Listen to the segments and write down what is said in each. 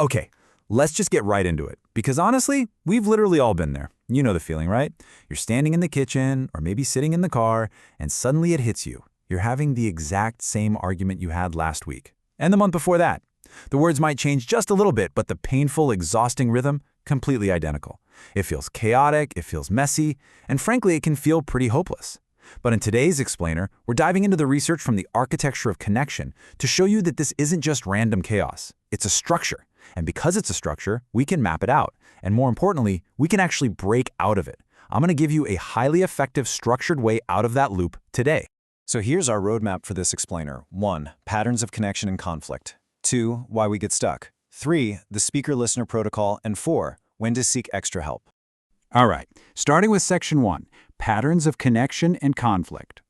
Okay, let's just get right into it. Because honestly, we've literally all been there. You know the feeling, right? You're standing in the kitchen or maybe sitting in the car, and suddenly it hits you. You're having the exact same argument you had last week. And the month before that. The words might change just a little bit, but the painful, exhausting rhythm, completely identical. It feels chaotic, it feels messy, and frankly, it can feel pretty hopeless. But in today's explainer, we're diving into the research from the architecture of connection to show you that this isn't just random chaos. It's a structure. And because it's a structure, we can map it out. And more importantly, we can actually break out of it. I'm going to give you a highly effective, structured way out of that loop today. So here's our roadmap for this explainer. 1. Patterns of connection and conflict. 2. Why we get stuck. 3. The speaker-listener protocol. And 4. When to seek extra help. All right, starting with section 1, patterns of connection and conflict.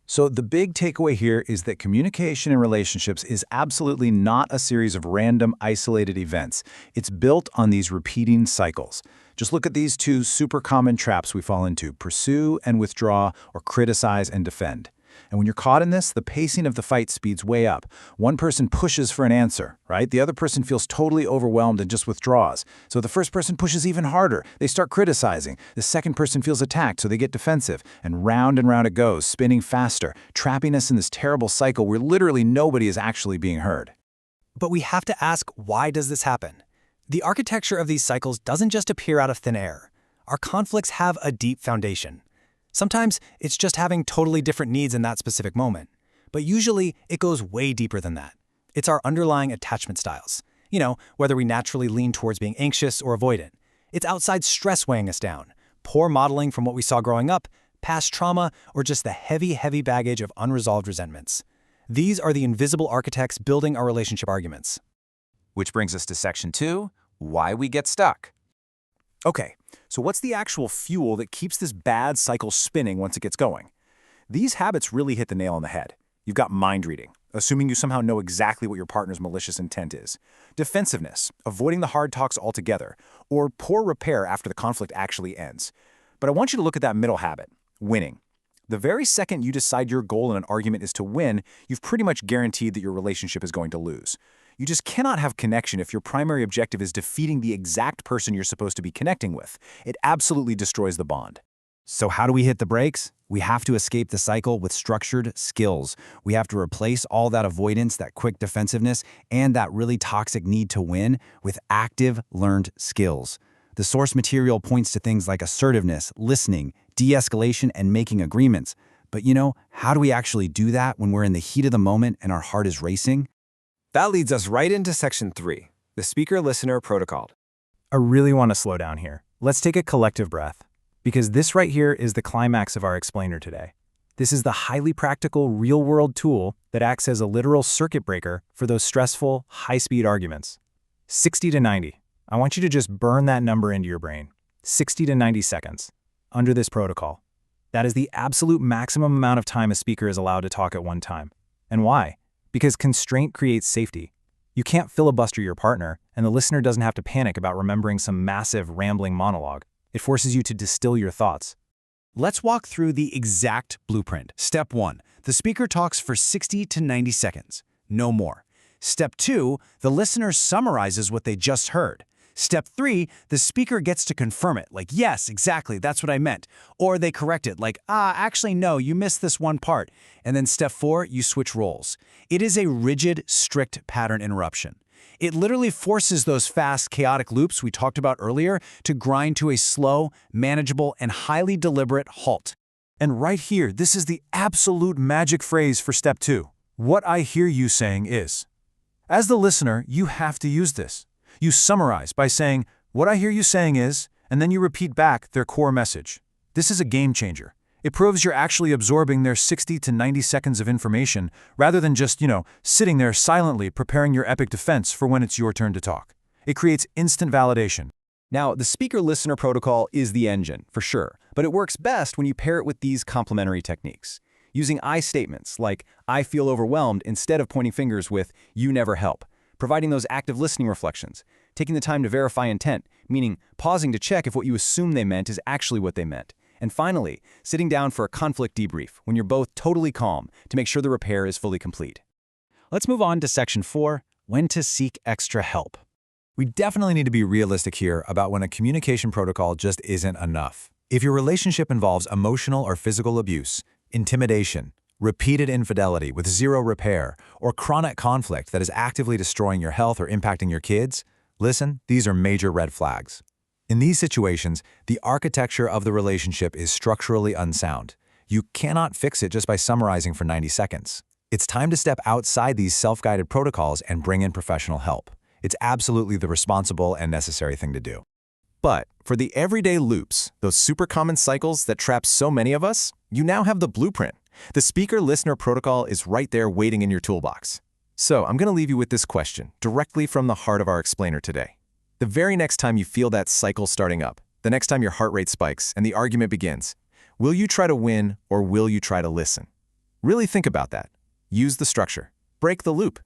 So the big takeaway here is that communication in relationships is absolutely not a series of random, isolated events. It's built on these repeating cycles. Just look at these two super common traps we fall into: pursue and withdraw, or criticize and defend. And when you're caught in this, the pacing of the fight speeds way up. One person pushes for an answer, right? The other person feels totally overwhelmed and just withdraws. So the first person pushes even harder. They start criticizing. The second person feels attacked, so they get defensive. And round it goes, spinning faster, trapping us in this terrible cycle where literally nobody is actually being heard. But we have to ask, why does this happen? The architecture of these cycles doesn't just appear out of thin air. Our conflicts have a deep foundation. Sometimes it's just having totally different needs in that specific moment. But usually it goes way deeper than that. It's our underlying attachment styles. You know, whether we naturally lean towards being anxious or avoidant. It's outside stress weighing us down, poor modeling from what we saw growing up, past trauma, or just the heavy baggage of unresolved resentments. These are the invisible architects building our relationship arguments. Which brings us to section 2, why we get stuck. Okay, so what's the actual fuel that keeps this bad cycle spinning once it gets going? These habits really hit the nail on the head. You've got mind reading, assuming you somehow know exactly what your partner's malicious intent is. Defensiveness, avoiding the hard talks altogether. Or poor repair after the conflict actually ends. But I want you to look at that middle habit, winning. The very second you decide your goal in an argument is to win, you've pretty much guaranteed that your relationship is going to lose. You just cannot have connection if your primary objective is defeating the exact person you're supposed to be connecting with. It absolutely destroys the bond. So how do we hit the brakes? We have to escape the cycle with structured skills. We have to replace all that avoidance, that quick defensiveness, and that really toxic need to win with active, learned skills. The source material points to things like assertiveness, listening, de-escalation, and making agreements. But how do we actually do that when we're in the heat of the moment and our heart is racing? That leads us right into section 3, the speaker-listener protocol. I really want to slow down here. Let's take a collective breath, because this right here is the climax of our explainer today. This is the highly practical, real-world tool that acts as a literal circuit breaker for those stressful, high-speed arguments. 60 to 90. I want you to just burn that number into your brain. 60 to 90 seconds under this protocol. That is the absolute maximum amount of time a speaker is allowed to talk at one time. And why? Because constraint creates safety. You can't filibuster your partner, and the listener doesn't have to panic about remembering some massive, rambling monologue. It forces you to distill your thoughts. Let's walk through the exact blueprint. Step 1, the speaker talks for 60 to 90 seconds, no more. Step 2, the listener summarizes what they just heard. Step 3, the speaker gets to confirm it, like, yes, exactly, that's what I meant. Or they correct it, like, actually, no, you missed this one part. And then step 4, you switch roles. It is a rigid, strict pattern interruption. It literally forces those fast, chaotic loops we talked about earlier to grind to a slow, manageable, and highly deliberate halt. And right here, this is the absolute magic phrase for step 2. What I hear you saying is. As the listener, you have to use this. You summarize by saying, what I hear you saying is, and then you repeat back their core message. This is a game changer. It proves you're actually absorbing their 60 to 90 seconds of information rather than just, sitting there silently preparing your epic defense for when it's your turn to talk. It creates instant validation. Now, the speaker-listener protocol is the engine, for sure, but it works best when you pair it with these complementary techniques. Using I statements like, I feel overwhelmed, instead of pointing fingers with, you never help. Providing those active listening reflections, taking the time to verify intent, meaning pausing to check if what you assume they meant is actually what they meant. And finally, sitting down for a conflict debrief when you're both totally calm to make sure the repair is fully complete. Let's move on to section 4, when to seek extra help. We definitely need to be realistic here about when a communication protocol just isn't enough. If your relationship involves emotional or physical abuse, intimidation, repeated infidelity with zero repair, or chronic conflict that is actively destroying your health or impacting your kids, listen, these are major red flags. In these situations, the architecture of the relationship is structurally unsound. You cannot fix it just by summarizing for 90 seconds. It's time to step outside these self-guided protocols and bring in professional help. It's absolutely the responsible and necessary thing to do. But for the everyday loops, those super common cycles that trap so many of us, you now have the blueprint. The speaker-listener protocol is right there waiting in your toolbox. So I'm going to leave you with this question, directly from the heart of our explainer today. The very next time you feel that cycle starting up, the next time your heart rate spikes and the argument begins, will you try to win or will you try to listen? Really think about that. Use the structure. Break the loop.